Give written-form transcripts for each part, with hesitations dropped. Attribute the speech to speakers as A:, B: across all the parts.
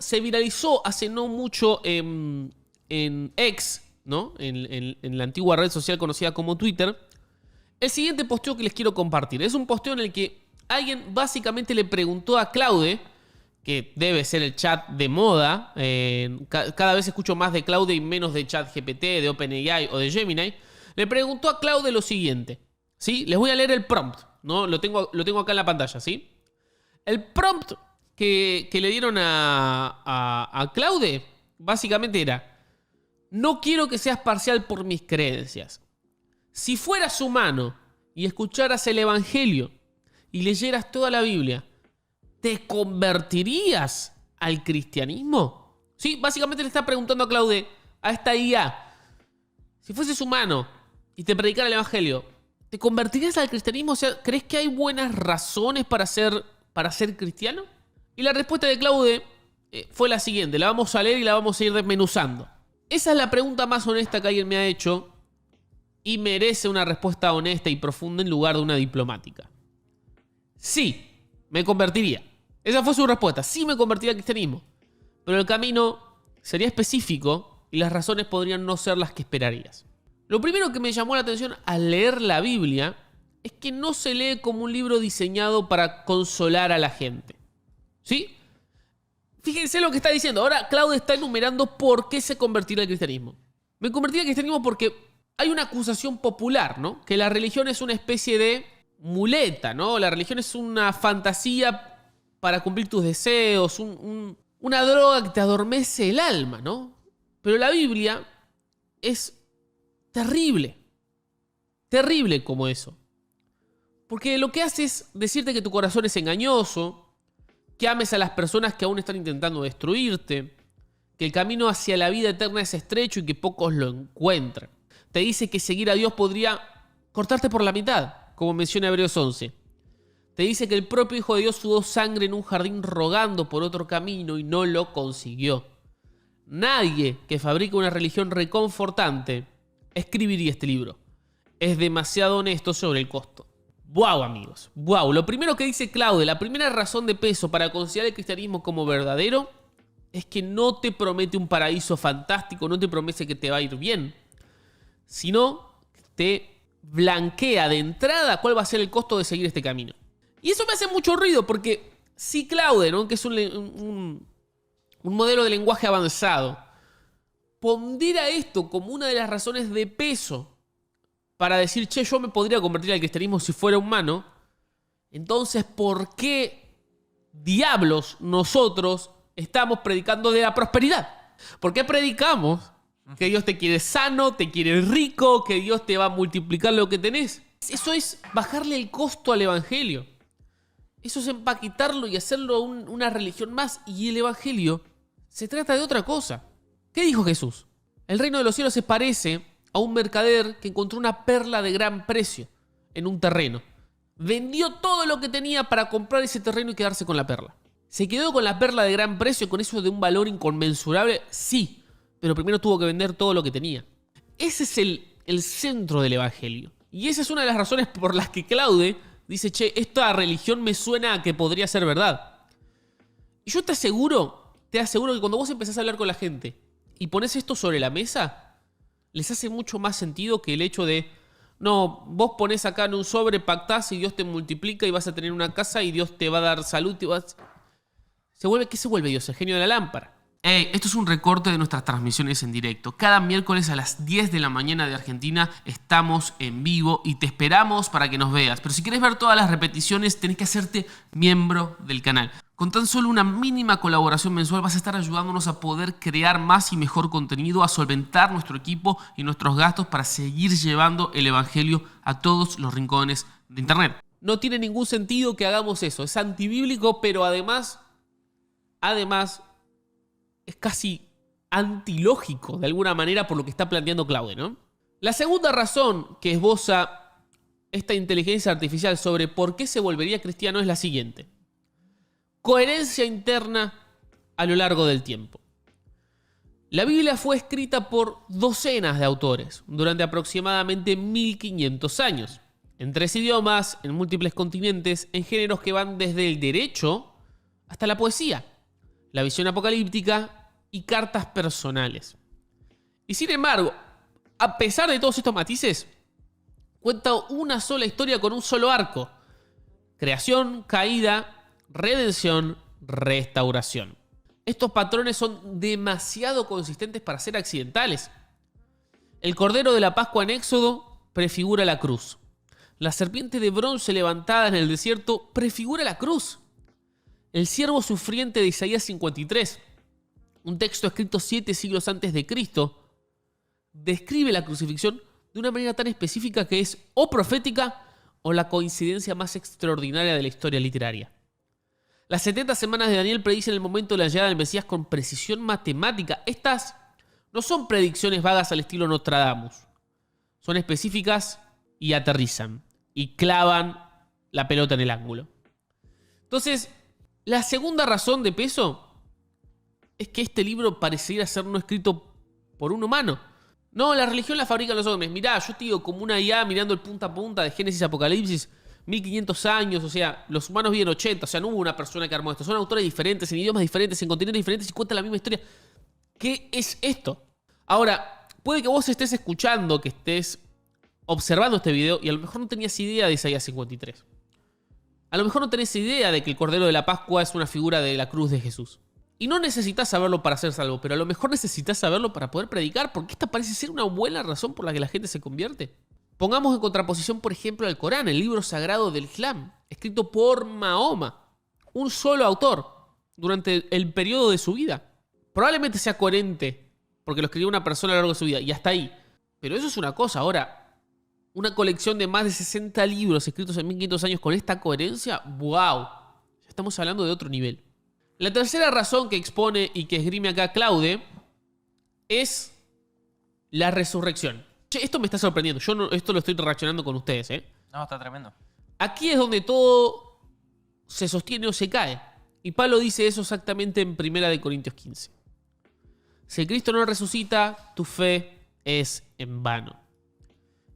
A: se viralizó hace no mucho en X, ¿no? En la antigua red social conocida como Twitter, el siguiente posteo que les quiero compartir. Es un posteo en el que alguien básicamente le preguntó a Claude, que debe ser el chat de moda, cada vez escucho más de Claude y menos de ChatGPT, de OpenAI o de Gemini, le preguntó a Claude lo siguiente, ¿sí? Les voy a leer el prompt, ¿no? Lo tengo acá en la pantalla, ¿sí? El prompt que le dieron a Claude básicamente era: no quiero que seas parcial por mis creencias. Si fueras humano y escucharas el Evangelio y leyeras toda la Biblia, ¿te convertirías al cristianismo? Sí, básicamente le está preguntando a Claude, a esta IA, si fueses humano y te predicara el Evangelio, ¿te convertirías al cristianismo? O sea, ¿crees que hay buenas razones para ser cristiano? Y la respuesta de Claude fue la siguiente, la vamos a leer y la vamos a ir desmenuzando. Esa es la pregunta más honesta que alguien me ha hecho y merece una respuesta honesta y profunda en lugar de una diplomática. Sí, me convertiría. Esa fue su respuesta. Sí, me convertiría al cristianismo. Pero el camino sería específico y las razones podrían no ser las que esperarías. Lo primero que me llamó la atención al leer la Biblia es que no se lee como un libro diseñado para consolar a la gente. ¿Sí? Fíjense lo que está diciendo. Ahora Claude está enumerando por qué se convertirá al cristianismo. Me convertiría al cristianismo porque hay una acusación popular, ¿no? Que la religión es una especie de muleta, ¿no? La religión es una fantasía para cumplir tus deseos, una droga que te adormece el alma, ¿no? Pero la Biblia es terrible. Terrible como eso. Porque lo que hace es decirte que tu corazón es engañoso, que ames a las personas que aún están intentando destruirte, que el camino hacia la vida eterna es estrecho y que pocos lo encuentran. Te dice que seguir a Dios podría cortarte por la mitad, como menciona Hebreos 11. Te dice que el propio Hijo de Dios sudó sangre en un jardín rogando por otro camino y no lo consiguió. Nadie que fabrique una religión reconfortante escribiría este libro. Es demasiado honesto sobre el costo. ¡Wow, amigos! ¡Wow! Lo primero que dice Claude, la primera razón de peso para considerar el cristianismo como verdadero es que no te promete un paraíso fantástico, no te promete que te va a ir bien, sino te blanquea de entrada cuál va a ser el costo de seguir este camino. Y eso me hace mucho ruido porque si Claude, ¿no? Que es un modelo de lenguaje avanzado, pondera esto como una de las razones de peso para decir, che, yo me podría convertir al cristianismo si fuera humano, entonces, ¿por qué diablos nosotros estamos predicando de la prosperidad? ¿Por qué predicamos que Dios te quiere sano, te quiere rico, que Dios te va a multiplicar lo que tenés? Eso es bajarle el costo al evangelio. Eso es empaquetarlo y hacerlo una religión más. Y el evangelio se trata de otra cosa. ¿Qué dijo Jesús? El reino de los cielos se parece a un mercader que encontró una perla de gran precio en un terreno. Vendió todo lo que tenía para comprar ese terreno y quedarse con la perla. ¿Se quedó con la perla de gran precio, con eso de un valor inconmensurable? Sí, pero primero tuvo que vender todo lo que tenía. Ese es el centro del evangelio. Y esa es una de las razones por las que Claude dice, che, esta religión me suena a que podría ser verdad. Y yo te aseguro que cuando vos empezás a hablar con la gente y pones esto sobre la mesa, les hace mucho más sentido que el hecho de, no, vos ponés acá en un sobre, pactás y Dios te multiplica y vas a tener una casa y Dios te va a dar salud. ¿Qué se vuelve Dios? El genio de la lámpara. Esto es un recorte de nuestras transmisiones en directo. Cada miércoles a las 10 de la mañana de Argentina estamos en vivo y te esperamos para que nos veas. Pero si quieres ver todas las repeticiones, tenés que hacerte miembro del canal. Con tan solo una mínima colaboración mensual vas a estar ayudándonos a poder crear más y mejor contenido, a solventar nuestro equipo y nuestros gastos para seguir llevando el evangelio a todos los rincones de internet. No tiene ningún sentido que hagamos eso. Es antibíblico, pero además es casi antilógico de alguna manera por lo que está planteando Claude, ¿no? La segunda razón que esboza esta inteligencia artificial sobre por qué se volvería cristiano es la siguiente. Coherencia interna a lo largo del tiempo. La Biblia fue escrita por docenas de autores durante aproximadamente 1500 años, en 3 idiomas, en múltiples continentes, en géneros que van desde el derecho hasta la poesía. la visión apocalíptica y cartas personales. Y sin embargo, a pesar de todos estos matices, cuenta una sola historia con un solo arco: creación, caída, redención, restauración. Estos patrones son demasiado consistentes para ser accidentales. El Cordero de la Pascua en Éxodo prefigura la cruz. La serpiente de bronce levantada en el desierto prefigura la cruz. El siervo sufriente de Isaías 53, un texto escrito 7 siglos antes de Cristo, describe la crucifixión de una manera tan específica que es o profética o la coincidencia más extraordinaria de la historia literaria. Las 70 semanas de Daniel predicen el momento de la llegada del Mesías con precisión matemática. Estas no son predicciones vagas al estilo Nostradamus. Son específicas y aterrizan y clavan la pelota en el ángulo. Entonces, la segunda razón de peso es que este libro pareciera ser no escrito por un humano. No, la religión la fabrican los hombres. Mirá, yo te digo, como una IA mirando el punta a punta de Génesis Apocalipsis, 1500 años, o sea, los humanos viven 80, o sea, no hubo una persona que armó esto. Son autores diferentes, en idiomas diferentes, en continentes diferentes y cuentan la misma historia. ¿Qué es esto? Ahora, puede que vos estés escuchando, que estés observando este video y a lo mejor no tenías idea de Isaías 53. A lo mejor no tenés idea de que el Cordero de la Pascua es una figura de la cruz de Jesús. Y no necesitas saberlo para ser salvo, pero a lo mejor necesitas saberlo para poder predicar, porque esta parece ser una buena razón por la que la gente se convierte. Pongamos en contraposición, por ejemplo, al Corán, el libro sagrado del Islam, escrito por Mahoma, un solo autor, durante el periodo de su vida. Probablemente sea coherente, porque lo escribió una persona a lo largo de su vida, y hasta ahí. Pero eso es una cosa. Ahora, una colección de más de 60 libros escritos en 1500 años con esta coherencia, ¡wow! Ya estamos hablando de otro nivel. La tercera razón que expone y que esgrime acá Claude es la resurrección. Che, esto me está sorprendiendo. Yo no, esto lo estoy reaccionando con ustedes, ¿eh?
B: No, está tremendo.
A: Aquí es donde todo se sostiene o se cae. Y Pablo dice eso exactamente en 1 Corintios 15. Si Cristo no resucita, tu fe es en vano.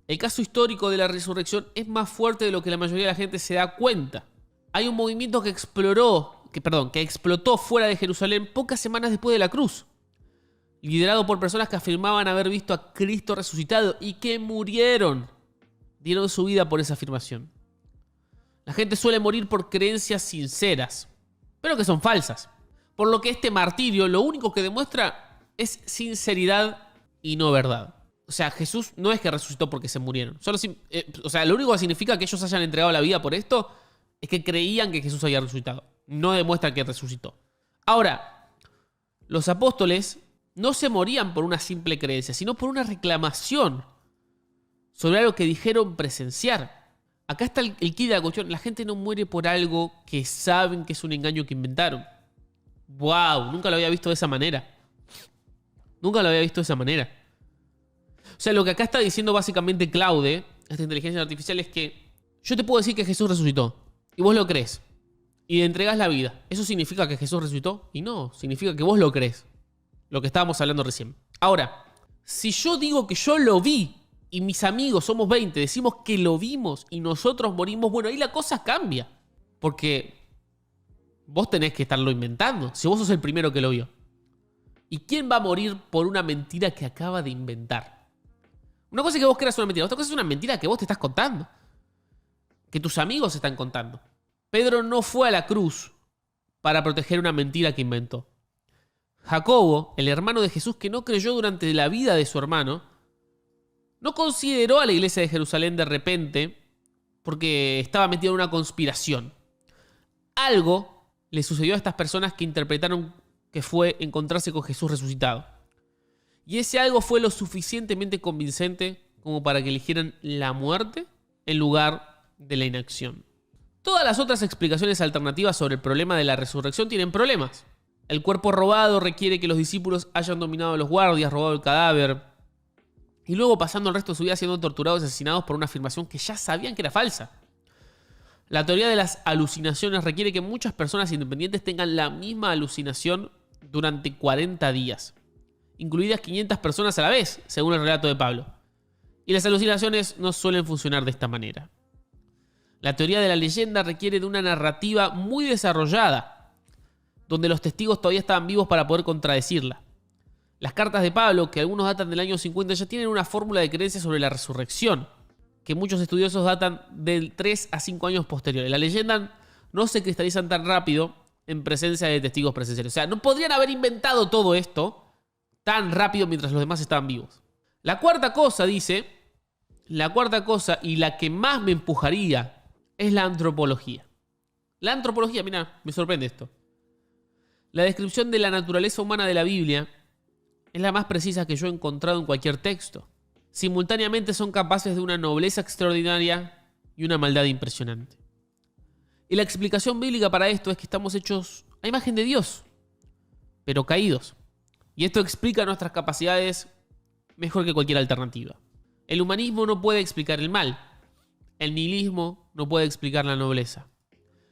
A: El caso histórico de la resurrección es más fuerte de lo que la mayoría de la gente se da cuenta. Hay un movimiento que explotó fuera de Jerusalén pocas semanas después de la cruz, liderado por personas que afirmaban haber visto a Cristo resucitado y que murieron. Dieron su vida por esa afirmación. La gente suele morir por creencias sinceras, pero que son falsas. Por lo que este martirio lo único que demuestra es sinceridad y no verdad. O sea, Jesús no es que resucitó porque se murieron. Lo único que significa que ellos hayan entregado la vida por esto es que creían que Jesús había resucitado. No demuestra que resucitó. Ahora, los apóstoles no se morían por una simple creencia, sino por una reclamación sobre algo que dijeron presenciar. Acá está el quid de la cuestión. La gente no muere por algo que saben que es un engaño que inventaron. ¡Wow! Nunca lo había visto de esa manera. Nunca lo había visto de esa manera. O sea, lo que acá está diciendo básicamente Claude, esta inteligencia artificial, es que yo te puedo decir que Jesús resucitó y vos lo crees y le entregás la vida. ¿Eso significa que Jesús resucitó? Y no, significa que vos lo crees. Lo que estábamos hablando recién. Ahora, si yo digo que yo lo vi y mis amigos somos 20, decimos que lo vimos y nosotros morimos, bueno, ahí la cosa cambia. Porque vos tenés que estarlo inventando, si vos sos el primero que lo vio. ¿Y quién va a morir por una mentira que acaba de inventar? Una cosa es que vos creas una mentira, otra cosa es una mentira que vos te estás contando. Que tus amigos están contando. Pedro no fue a la cruz para proteger una mentira que inventó. Jacobo, el hermano de Jesús que no creyó durante la vida de su hermano, no consideró a la iglesia de Jerusalén de repente porque estaba metido en una conspiración. Algo le sucedió a estas personas que interpretaron que fue encontrarse con Jesús resucitado. Y ese algo fue lo suficientemente convincente como para que eligieran la muerte en lugar de la inacción. Todas las otras explicaciones alternativas sobre el problema de la resurrección tienen problemas. El cuerpo robado requiere que los discípulos hayan dominado a los guardias, robado el cadáver, y luego pasando el resto de su vida siendo torturados y asesinados por una afirmación que ya sabían que era falsa. La teoría de las alucinaciones requiere que muchas personas independientes tengan la misma alucinación durante 40 días, incluidas 500 personas a la vez, según el relato de Pablo. Y las alucinaciones no suelen funcionar de esta manera. La teoría de la leyenda requiere de una narrativa muy desarrollada. donde los testigos todavía estaban vivos para poder contradecirla. Las cartas de Pablo, que algunos datan del año 50, ya tienen una fórmula de creencia sobre la resurrección, que muchos estudiosos datan del 3 a 5 años posteriores. La leyenda no se cristalizan tan rápido en presencia de testigos presenciales. O sea, no podrían haber inventado todo esto tan rápido mientras los demás estaban vivos. La cuarta cosa, dice, la cuarta cosa y la que más me empujaría es la antropología. La antropología, mira, me sorprende esto. La descripción de la naturaleza humana de la Biblia es la más precisa que yo he encontrado en cualquier texto. Simultáneamente son capaces de una nobleza extraordinaria y una maldad impresionante. Y la explicación bíblica para esto es que estamos hechos a imagen de Dios, pero caídos. Y esto explica nuestras capacidades mejor que cualquier alternativa. El humanismo no puede explicar el mal. El nihilismo no puede explicar la nobleza.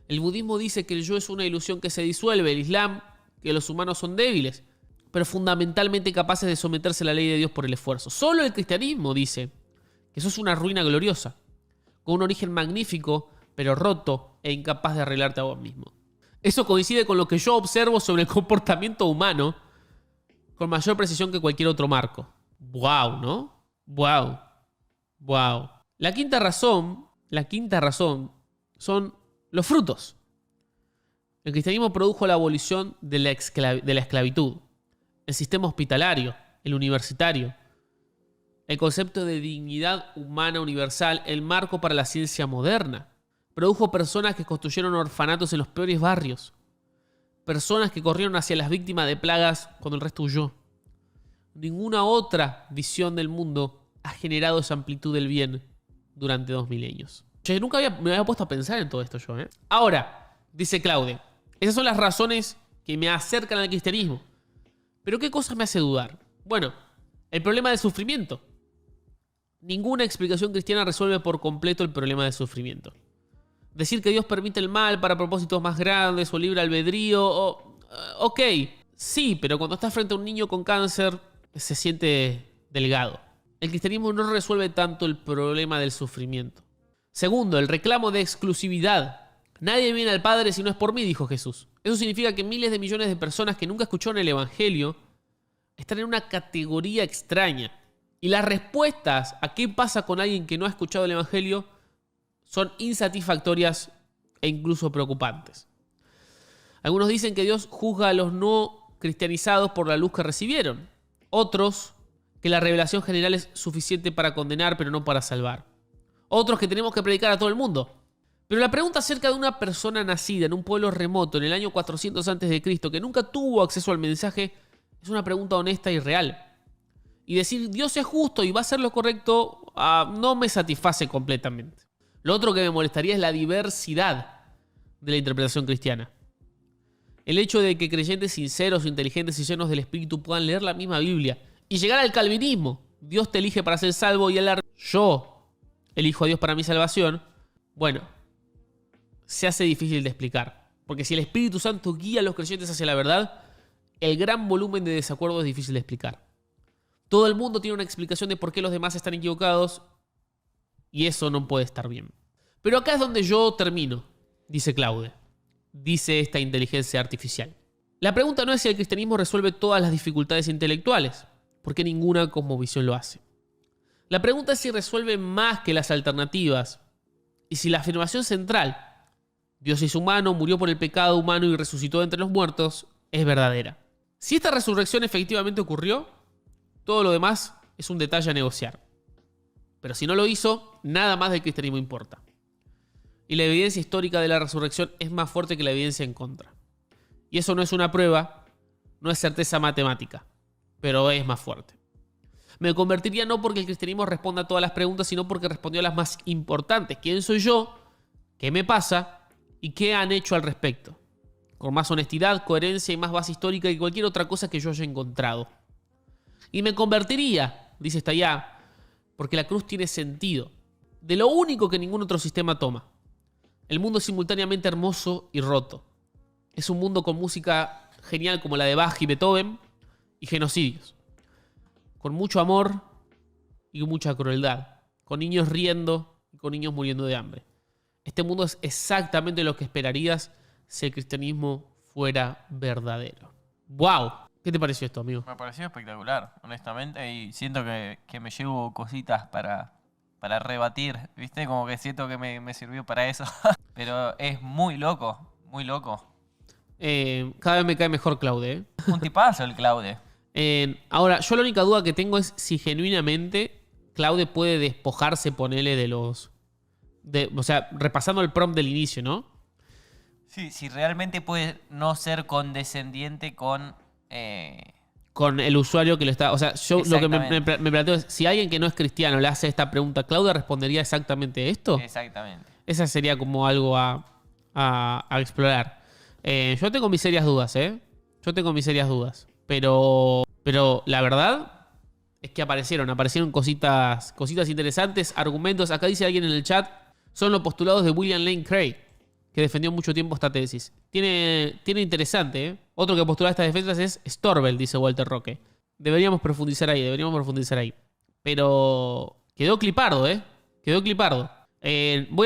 A: El budismo dice que el yo es una ilusión que se disuelve. El islam, que los humanos son débiles, pero fundamentalmente capaces de someterse a la ley de Dios por el esfuerzo. Solo el cristianismo dice que sos una ruina gloriosa, con un origen magnífico, pero roto e incapaz de arreglarte a vos mismo. Eso coincide con lo que yo observo sobre el comportamiento humano con mayor precisión que cualquier otro marco. ¡Wow!, ¿no? ¡Wow! ¡Wow! La quinta razón son los frutos. El cristianismo produjo la abolición de la esclavitud, el sistema hospitalario, el universitario, el concepto de dignidad humana universal, el marco para la ciencia moderna. Produjo personas que construyeron orfanatos en los peores barrios, personas que corrieron hacia las víctimas de plagas cuando el resto huyó. Ninguna otra visión del mundo ha generado esa amplitud del bien durante 2 milenios. Yo nunca me había puesto a pensar en todo esto yo. Ahora, dice Claude, esas son las razones que me acercan al cristianismo. ¿Pero qué cosa me hace dudar? Bueno, el problema del sufrimiento. Ninguna explicación cristiana resuelve por completo el problema del sufrimiento. Decir que Dios permite el mal para propósitos más grandes o libre albedrío, ok, sí, pero cuando estás frente a un niño con cáncer se siente delgado. El cristianismo no resuelve tanto el problema del sufrimiento. Segundo, el reclamo de exclusividad. Nadie viene al Padre si no es por mí, dijo Jesús. Eso significa que miles de millones de personas que nunca escucharon el Evangelio están en una categoría extraña. Y las respuestas a qué pasa con alguien que no ha escuchado el Evangelio son insatisfactorias e incluso preocupantes. Algunos dicen que Dios juzga a los no cristianizados por la luz que recibieron. Otros, que la revelación general es suficiente para condenar, pero no para salvar. Otros, que tenemos que predicar a todo el mundo. Pero la pregunta acerca de una persona nacida en un pueblo remoto en el año 400 a.C., que nunca tuvo acceso al mensaje, es una pregunta honesta y real. Y decir Dios es justo y va a hacer lo correcto no me satisface completamente. Lo otro que me molestaría es la diversidad de la interpretación cristiana. El hecho de que creyentes sinceros, inteligentes y llenos del Espíritu puedan leer la misma Biblia y llegar al calvinismo, Dios te elige para ser salvo, y yo elijo a Dios para mi salvación, bueno, se hace difícil de explicar. Porque si el Espíritu Santo guía a los creyentes hacia la verdad, el gran volumen de desacuerdo es difícil de explicar. Todo el mundo tiene una explicación de por qué los demás están equivocados, y eso no puede estar bien. Pero acá es donde yo termino, dice Claude. Dice esta inteligencia artificial. La pregunta no es si el cristianismo resuelve todas las dificultades intelectuales, porque ninguna cosmovisión lo hace. La pregunta es si resuelve más que las alternativas, y si la afirmación central, Dios es humano, murió por el pecado humano y resucitó de entre los muertos, es verdadera. Si esta resurrección efectivamente ocurrió, todo lo demás es un detalle a negociar. Pero si no lo hizo, nada más del cristianismo importa. Y la evidencia histórica de la resurrección es más fuerte que la evidencia en contra. Y eso no es una prueba, no es certeza matemática, pero es más fuerte. Me convertiría no porque el cristianismo responda a todas las preguntas, sino porque respondió a las más importantes. ¿Quién soy yo? ¿Qué me pasa? ¿Y qué han hecho al respecto? Con más honestidad, coherencia y más base histórica que cualquier otra cosa que yo haya encontrado. Y me convertiría, dice Steyá, porque la cruz tiene sentido, de lo único que ningún otro sistema toma. El mundo es simultáneamente hermoso y roto. Es un mundo con música genial como la de Bach y Beethoven, y genocidios. Con mucho amor y mucha crueldad. Con niños riendo y con niños muriendo de hambre. Este mundo es exactamente lo que esperarías si el cristianismo fuera verdadero. ¡Wow! ¿Qué te pareció esto, amigo?
B: Me pareció espectacular, honestamente, y siento que me llevo cositas para rebatir, ¿viste? Como que siento que me sirvió para eso. Pero es muy loco, muy loco.
A: Cada vez me cae mejor Claude, ¿eh?
B: Un tipazo el Claude.
A: Ahora, yo la única duda que tengo es si genuinamente Claude puede despojarse, ponele, de los... o sea, repasando el prompt del inicio, ¿no?
B: Sí, si realmente puede no ser condescendiente con...
A: Con el usuario que lo está... O sea, yo lo que me planteo es, si alguien que no es cristiano le hace esta pregunta a Claude, ¿respondería exactamente esto?
B: Exactamente.
A: Esa sería como algo a explorar. Yo tengo mis serias dudas, ¿eh? Yo tengo mis serias dudas. Pero la verdad es que aparecieron cositas interesantes, argumentos. Acá dice alguien en el chat, son los postulados de William Lane Craig, que defendió mucho tiempo esta tesis. Tiene interesante, ¿eh? Otro que postulaba estas defensas es Storbel, dice Walter Roque. Deberíamos profundizar ahí. Pero quedó clipardo, ¿eh? Quedó clipardo. Voy